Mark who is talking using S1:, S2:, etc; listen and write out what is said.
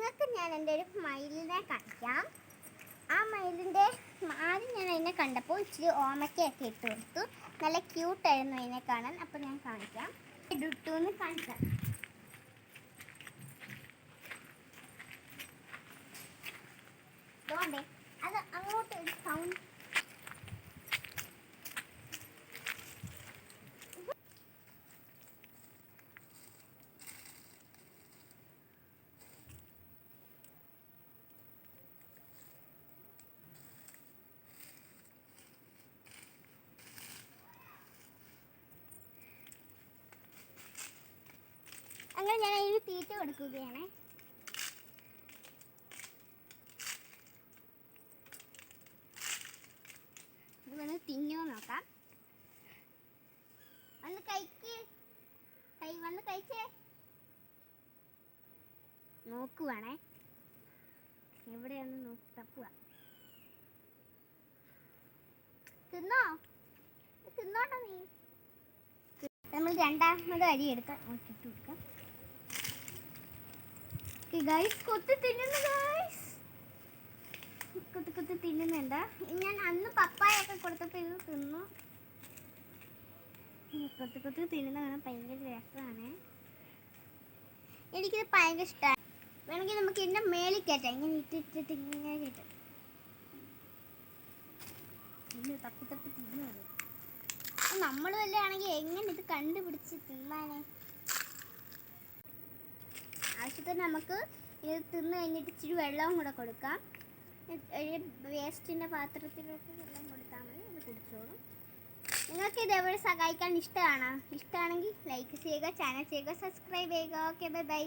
S1: നിങ്ങൾക്ക് ഞാൻ എൻ്റെ ഒരു മയിലിനെ കാണിക്കാം. ആ മയിലിൻ്റെ ആദ്യം ഞാൻ അതിനെ കണ്ടപ്പോൾ ഇച്ചിരി ഓമയ്ക്കൊക്കെ ഇട്ട് കൊടുത്തു. നല്ല ക്യൂട്ടായിരുന്നു അതിനെ കാണാൻ. അപ്പോൾ ഞാൻ കാണിക്കാം, ഇടുട്ടൂന്ന് കാണിക്കാം. അതുകൊണ്ടേ അത് അങ്ങോട്ട് ഒരു സൗണ്ട് അങ്ങനെ ഞാൻ അതിന് തീറ്റ കൊടുക്കുകയാണ്. ഇത് വന്ന് തിന്നോ നോക്കാം. വന്ന് വന്ന് കഴിച്ചേ നോക്കുവാണേ. എവിടെയാണെന്ന് നോക്കി തപ്പുക. തിന്നോട്ടോ നീ. നമ്മൾ രണ്ടാമത് അരി എടുക്കാം, ഇട്ട് കൊടുക്കാം. ഗൈസ് കൊത്തി തിന്നുന്നു, ഗൈസ് കൊത്തി തിന്നുന്നുണ്ട്. ഞാൻ അന്ന് പപ്പായൊക്കെ കൊടുത്തപ്പോൾ ഇത് തിന്നു. കൊത്തി തിന്നുന്ന കാണാൻ ഭയങ്കര രസമാണ്. എനിക്കിത് ഭയങ്കര ഇഷ്ടമാണ്. വേണമെങ്കിൽ നമുക്ക് ഇതിൻ്റെ മേളിൽ കയറ്റാം. ഇങ്ങനെ ഇട്ടിട്ട് ഇങ്ങനെ കയറ്റാം. ഇന്ന് തപ്പി തിന്നു. നമ്മൾ വല്ലതാണെങ്കിൽ എങ്ങനെ ഇത് കണ്ടുപിടിച്ച് തിന്നാനേ. ആവശ്യത്തിന് നമുക്ക് ഇത് തിന്ന് കഴിഞ്ഞിട്ട് ഇച്ചിരി വെള്ളവും കൂടെ കൊടുക്കാം. വേസ്റ്റിൻ്റെ പാത്രത്തിലൊക്കെ വെള്ളം കൊടുത്താൽ മതി, അത് കുടിച്ചോളും. നിങ്ങൾക്ക് ഇതേപോലെ സഹായിക്കാൻ ഇഷ്ടമാണെങ്കിൽ ലൈക്ക് ചെയ്യുക, ചാനൽ ചെയ്യുക, സബ്സ്ക്രൈബ് ചെയ്യുക. Okay, bye bye.